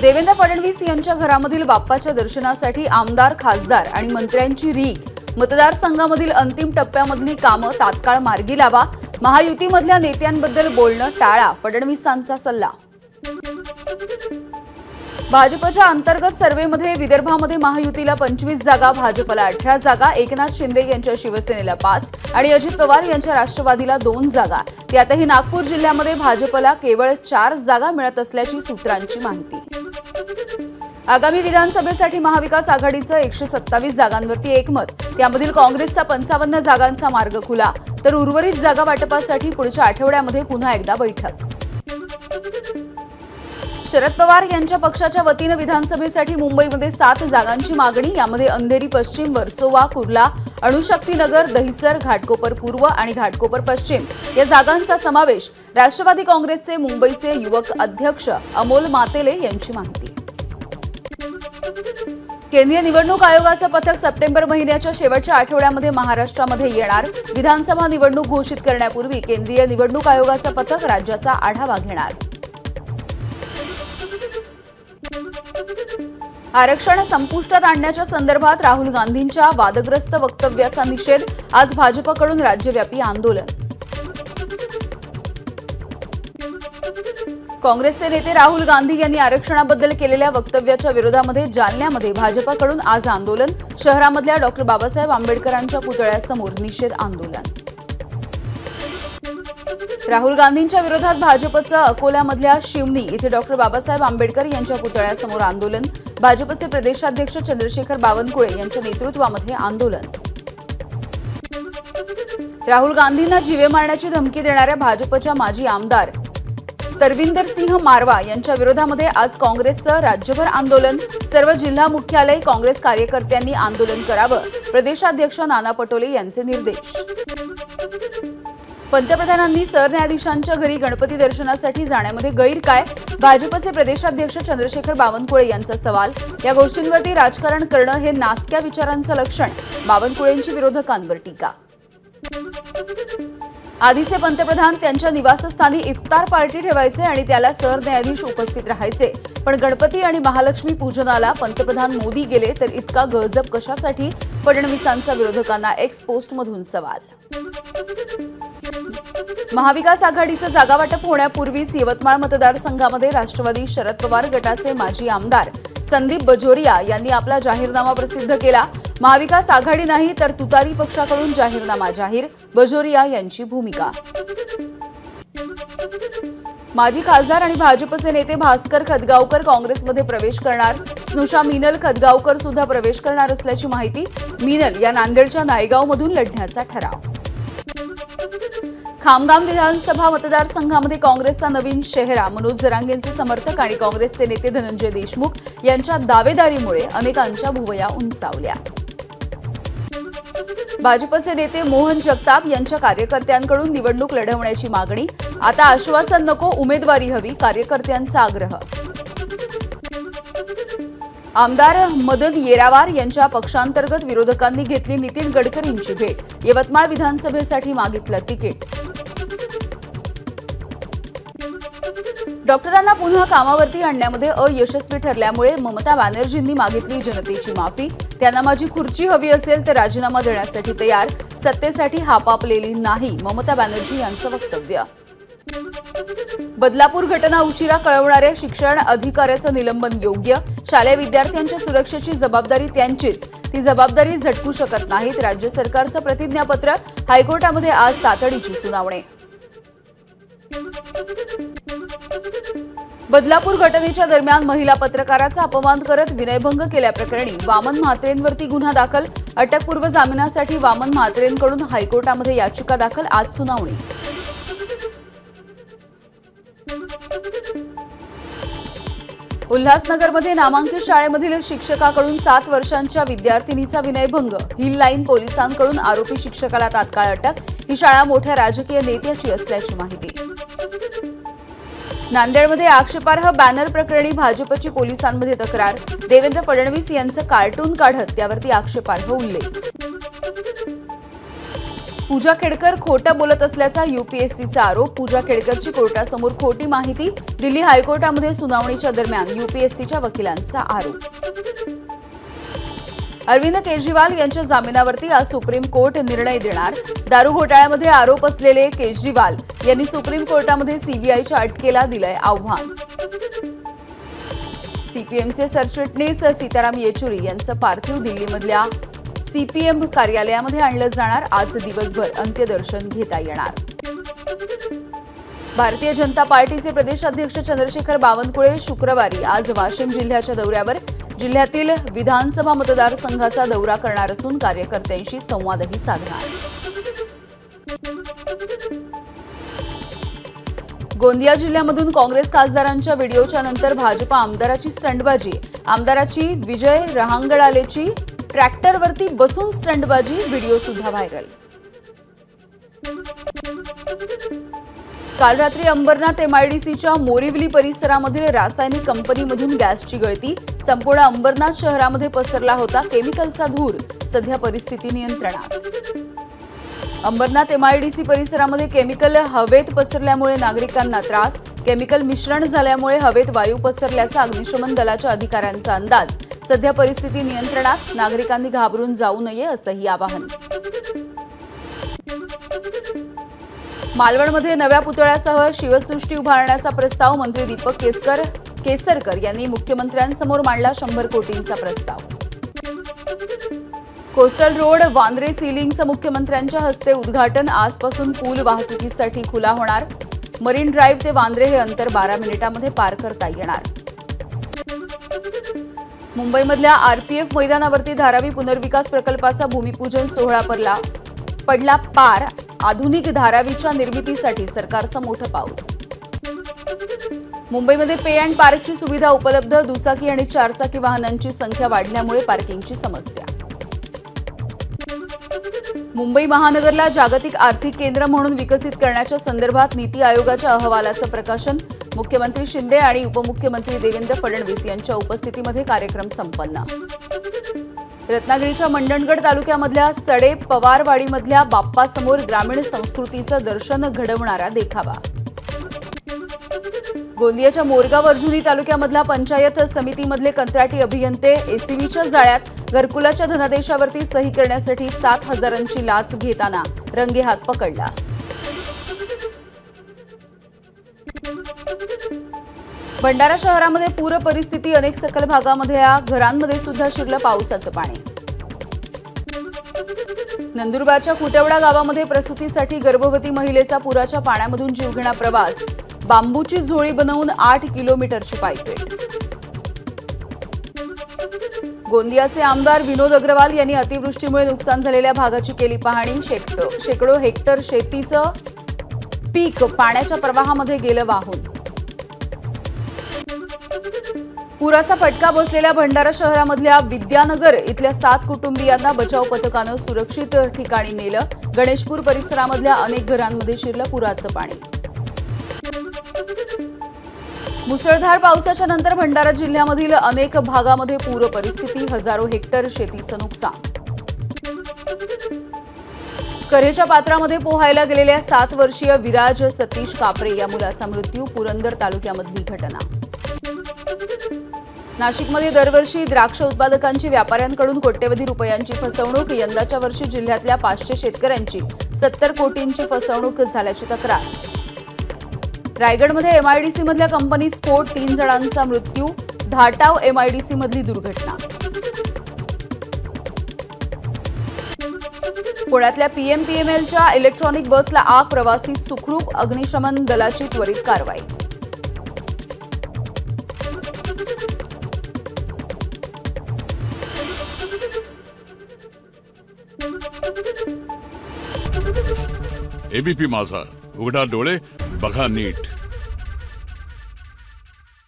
देवेंद्र फडणवीस यांच्या घरामधील बाप्पाच्या दर्शनासाठी आमदार, खासदार आणि मंत्र्यांची रीघ. मतदारसंघामधील अंतिम टप्प्यामधली कामं तात्काळ मार्गी लावा. महायुतीमधल्या नेत्यांबद्दल बोलणं टाळा, फडणवीसांचा सल्ला. भाजपच्या अंतर्गत सर्व्हेमध्ये विदर्भामध्ये महायुतीला 25 जागा, भाजपला 18 जागा, एकनाथ शिंदे यांच्या शिवसेनेला 5 आणि अजित पवार यांच्या राष्ट्रवादीला 2 जागा. त्यातही नागपूर जिल्ह्यामध्ये भाजपला केवळ 4 जागा मिळत असल्याची सूत्रांची माहिती. आगामी विधानसभेसाठी महाविकास आघाडीचं 127 जागांवरती एकमत. त्यामधील काँग्रेसचा 55 जागांचा मार्ग खुला, तर उर्वरित जागा वाटपासाठी पुढच्या आठवड्यामध्ये पुन्हा एकदा बैठक. शरद पवार यांच्या पक्षाच्या वतीनं विधानसभेसाठी मुंबईमध्ये 7 जागांची मागणी. यामध्ये अंधेरी पश्चिम, वर्सोवा, कुर्ला, अणुशक्तीनगर, दहिसर, घाटकोपर पूर्व आणि घाटकोपर पश्चिम या जागांचा समावेश. राष्ट्रवादी काँग्रेसचे मुंबईचे युवक अध्यक्ष अमोल मातेले यांची माहिती. केंद्रीय निवडणूक आयोगाचं पथक सप्टेंबर महिन्याच्या शेवटच्या आठवड्यामध्ये महाराष्ट्रामध्ये येणार. विधानसभा निवडणूक घोषित करण्यापूर्वी केंद्रीय निवडणूक आयोगाचं पथक राज्याचा आढावा घेणार. आरक्षण संपुष्टात आणण्याच्या संदर्भात राहुल गांधींच्या वादग्रस्त वक्तव्याचा निषेध. आज भाजपकडून राज्यव्यापी आंदोलन. काँग्रेसचे नेते राहुल गांधी यांनी आरक्षणाबद्दल केलेल्या वक्तव्याच्या विरोधामध्ये जालन्यामध्ये भाजपकडून आज आंदोलन. शहरामधल्या डॉ. बाबासाहेब आंबेडकरांच्या पुतळ्यासमोर निषेध आंदोलन. राहुल गांधींच्या विरोधात भाजपचं अकोल्यामधल्या शिवनी इथे डॉ. बाबासाहेब आंबेडकर यांच्या पुतळ्यासमोर आंदोलन. भाजपचे प्रदेशाध्यक्ष चंद्रशेखर बावनकुळे यांच्या नेतृत्वामध्ये आंदोलन. राहुल गांधींना जीवे मारण्याची धमकी देणाऱ्या भाजपच्या माजी आमदार तरविंदर सिंह मारवा यांच्या विरोधामध्ये आज काँग्रेसचं राज्यभर आंदोलन. सर्व जिल्हा मुख्यालय काँग्रेस कार्यकर्त्यांनी आंदोलन करावं, प्रदेशाध्यक्ष नाना पटोले यांचे निर्देश. पंतप्रधानांनी सरन्यायाधीशांच्या घरी गणपती दर्शनासाठी जाण्यामध्ये गैर काय? भाजपचे प्रदेशाध्यक्ष चंद्रशेखर बावनकुळे यांचा सवाल. या गोष्टींवरती राजकारण करणं हे नासक्या विचारांचं लक्षण. बावनकुळेंची विरोधकांवर टीका. आधीचे पंतप्रधान त्यांच्या निवासस्थानी इफ्तार पार्टी ठेवायचे आणि त्याला सरन्यायाधीश उपस्थित राहायचे. पण गणपती आणि महालक्ष्मी पूजनाला पंतप्रधान मोदी गेले तर इतका गजब कशासाठी? फडणवीसांचा विरोधकांना एक्स पोस्टमधून सवाल. महाविकास आघाडीचं जागावाटप होण्यापूर्वीच यवतमाळ मतदारसंघामध्ये राष्ट्रवादी शरद पवार गटाचे माजी आमदार संदीप बजोरिया यांनी आपला जाहीरनामा प्रसिद्ध केला. महाविकास आघाडी नाही तर तुतारी पक्षाकडून जाहीरनामा जाहीर. बजोरिया यांची भूमिका. माजी खासदार आणि भाजपचे नेते भास्कर खदगावकर काँग्रेसमध्ये प्रवेश करणार. स्नुषा मिनल खदगावकर सुद्धा प्रवेश करणार असल्याची माहिती. मिनल या नांदेडच्या नायगावमधून लढण्याचा ठराव. खामगाम विधानसभा मतदारसंघामध्ये काँग्रेसचा नवीन चेहरा मनोज जरांगेंचे समर्थक आणि काँग्रेसचे नेते धनंजय देशमुख यांच्या दावेदारीमुळे अनेकांच्या भुवया उंचावल्या. भाजपचे नेते मोहन जगताप यांच्या कार्यकर्त्यांकडून निवडणूक लढवण्याची मागणी. आता आश्वासन नको, उमेदवारी हवी, कार्यकर्त्यांचा आग्रह. आमदार मदन येरावार यांच्या पक्षांतर्गत विरोधकांनी घेतली नितीन गडकरींची भेट. यवतमाळ विधानसभेसाठी मागितलं तिकीट. डॉक्टरांना पुन्हा कामावरती आणण्यामध्ये अयशस्वी ठरल्यामुळे ममता बॅनर्जींनी मागितली जनतेची माफी. त्यांना माझी खुर्ची हवी असेल तर राजीनामा देण्यासाठी तयार. सत्तेसाठी हापापलेली नाही, ममता बॅनर्जी यांचं वक्तव्य. बदलापूर घटना उशिरा कळवणाऱ्या शिक्षण अधिकाऱ्याचं निलंबन योग्य. शालेय विद्यार्थ्यांच्या सुरक्षेची जबाबदारी त्यांचीच, ती जबाबदारी झटकू शकत नाहीत. राज्य सरकारचं प्रतिज्ञापत्र. हायकोर्टामध्ये आज तातडीची सुनावणी. बदलापूर घटनेच्या दरम्यान महिला पत्रकाराचा अपमान करत विनयभंग केल्याप्रकरणी वामन म्हात्रेंवरती गुन्हा दाखल. अटकपूर्व जामिनासाठी वामन म्हात्रेंकडून हायकोर्टामध्ये याचिका दाखल. आज सुनावणी. उल्हासनगरमध्ये नामांकित शाळेमधील शिक्षकाकडून 7 वर्षांच्या विद्यार्थिनीचा विनयभंग. हिल लाईन पोलिसांकडून आरोपी शिक्षकाला तात्काळ अटक. ही शाळा मोठ्या राजकीय नेत्याची असल्याची माहिती. नांदेडमध्ये आक्षेपार्ह बॅनर प्रकरणी भाजपची पोलिसांमध्ये तक्रार. देवेंद्र फडणवीस यांचं कार्टून काढत त्यावरती आक्षेपार्ह उल्लेख. पूजा खेडकर खोटं बोलत असल्याचा यूपीएससीचा आरोप। पूजा खेडकरची कोर्टासमोर खोटी माहिती। दिल्ली हायकोर्टामध्ये सुनावणीच्या दरम्यान यूपीएससीच्या वकिलांचा आरोप। अरविंद केजरीवाल यांच्या जामिनावरती आज सुप्रीम कोर्ट निर्णय देणार। दारू घोटाळ्यामध्ये आरोप असलेले केजरीवाल यांनी सुप्रीम कोर्टामध्ये सीबीआयच्या अटकेला दिलंय आव्हान। सीपीएमचे सरचिटणीस सीताराम येचुरी यांचं पार्थिव दिल्लीमधल्या सीपीएम कार्यालयामध्ये आणलं जाणार। आज दिवसभर अंत्यदर्शन घेता येणार। भारतीय जनता पार्टीचे प्रदेशाध्यक्ष चंद्रशेखर बावनकुळे शुक्रवारी आज वाशिम जिल्ह्याच्या दौऱ्यावर। जिल्ह्यातील विधानसभा मतदारसंघाचा दौरा करणार असून कार्यकर्त्यांशी संवादही साधणार। गोंदिया जिल्ह्यामधून काँग्रेस खासदारांच्या व्हिडिओच्या नंतर भाजपा आमदाराची स्टंटबाजी। आमदाराची विजय रहांगडालेची ट्रॅक्टरवरती बसून स्टंटबाजी, व्हिडिओ सुद्धा व्हायरल। काल रात्री अंबरनाथ एमआयडीसीच्या मोरिवली परिसरामधील रासायनिक कंपनीमधून गॅसची गळती। संपूर्ण अंबरनाथ शहरामध्ये पसरला होता केमिकलचा धूर। सध्या परिस्थिती नियंत्रणात। अंबरनाथ एमआयडीसी परिसरामध्ये केमिकल हवेत पसरल्यामुळे नागरिकांना त्रास। केमिकल मिश्रण झाल्यामुळे हवेत वायू पसरल्याचा अग्निशमन दलाच्या अधिकाऱ्यांचा अंदाज। सध्या परिस्थिती नियंत्रणात। नागरिकांनी घाबरून जाऊ नये असंही आवाहन। मालवणमध्ये नव्या पुतळ्यासह शिवसृष्टी उभारण्याचा प्रस्ताव मंत्री दीपक केसरकर यांनी मुख्यमंत्र्यांसमोर मांडला। 100 कोटींचा प्रस्ताव। कोस्टल रोड वांद्रे सीलिंगचं मुख्यमंत्र्यांच्या हस्ते उद्घाटन। आजपासून पूल वाहतुकीसाठी खुला होणार। मरीन ड्राईव्ह ते वांद्रे हे अंतर 12 मिनिटांमध्ये पार करता येणार। मुंबईमधल्या आरपीएफ मैदानावरती धारावी पुनर्विकास प्रकल्पाचा भूमिपूजन सोहळा पडला पार। आधुनिक धारावीच्या निर्मितीसाठी सरकारचं मोठं पाऊल। मुंबईमध्ये पे अँड पार्कची सुविधा उपलब्ध। दुचाकी आणि चारचाकी वाहनांची संख्या वाढल्यामुळे पार्किंगची समस्या। मुंबई महानगरला जागतिक आर्थिक केंद्र म्हणून विकसित करण्याच्या संदर्भात नीती आयोगाच्या अहवालाचं प्रकाशन। मुख्यमंत्री शिंदे आणि उपमुख्यमंत्री देवेंद्र फडणवीस यांच्या उपस्थितीमध्ये कार्यक्रम संपन्न। रत्नागिरीच्या मंडणगड तालुक्यामधल्या सडे पवारवाडीमधल्या बाप्पासमोर ग्रामीण संस्कृतीचं दर्शन घडवणारा देखावा। गोंदियाच्या मोरगाव अर्जुनी तालुक्यामधल्या पंचायत समितीमधले कंत्राटी अभियंते एसीबीच्या जाळ्यात। घरकुलाच्या धनादेशावरती सही करण्यासाठी 7,000ची लाच घेताना रंगेहात पकडला। भंडारा शहरामध्ये पूर परिस्थिती। अनेक सखल भागामध्ये घरांमध्ये सुद्धा शिरलं पावसाचं पाणी। नंदुरबारच्या खुटवडा गावामध्ये प्रसूतीसाठी गर्भवती महिलेचा पुराच्या पाण्यामधून जीवघेणा प्रवास। बांबूची झोळी बनवून 8 किलोमीटरची पायपीट। गोंदियाचे आमदार विनोद अग्रवाल यांनी अतिवृष्टीमुळे नुकसान झालेल्या भागाची केली पाहणी। शेकडो हेक्टर शेतीचं पीक पाण्याच्या प्रवाहामध्ये गेलं वाहून। पुराचा फटका बसलेल्या भंडारा शहरामधल्या विद्यानगर इथल्या 7 कुटुंबियांना बचाव पथकानं सुरक्षित ठिकाणी नेलं। गणेशपूर परिसरामधल्या अनेक घरांमध्ये शिरलं पुराचं पाणी। मुसळधार पावसाच्या नंतर भंडारा जिल्ह्यामधील अनेक भागामध्ये पूर परिस्थिती। हजारो हेक्टर शेतीचं नुकसान। कऱ्हेच्या पात्रामध्ये पोहायला गेलेल्या 7 वर्षीय विराज सतीश कापरे या मुलाचा मृत्यू। पुरंदर तालुक्यामधली घटना। नाशिकमध्ये दरवर्षी द्राक्ष उत्पादकांची व्यापाऱ्यांकडून कोट्यवधी रुपयांची फसवणूक। यंदाच्या वर्षी जिल्ह्यातल्या 500 शेतकऱ्यांची 70 कोटींची फसवणूक झाल्याची तक्रार। रायगडमध्ये एमआयडीसी मधल्या कंपनीत स्फोट। 3 जणांचा मृत्यू। धाटाव एमआयडीसी मधली दुर्घटना। पुण्यातल्या पीएमपीएमएलच्या इलेक्ट्रॉनिक बसला आग। प्रवासी सुखरूप। अग्निशमन दलाची त्वरित कारवाई। एबीपी माझा, उघडा डोळे बघा नीट।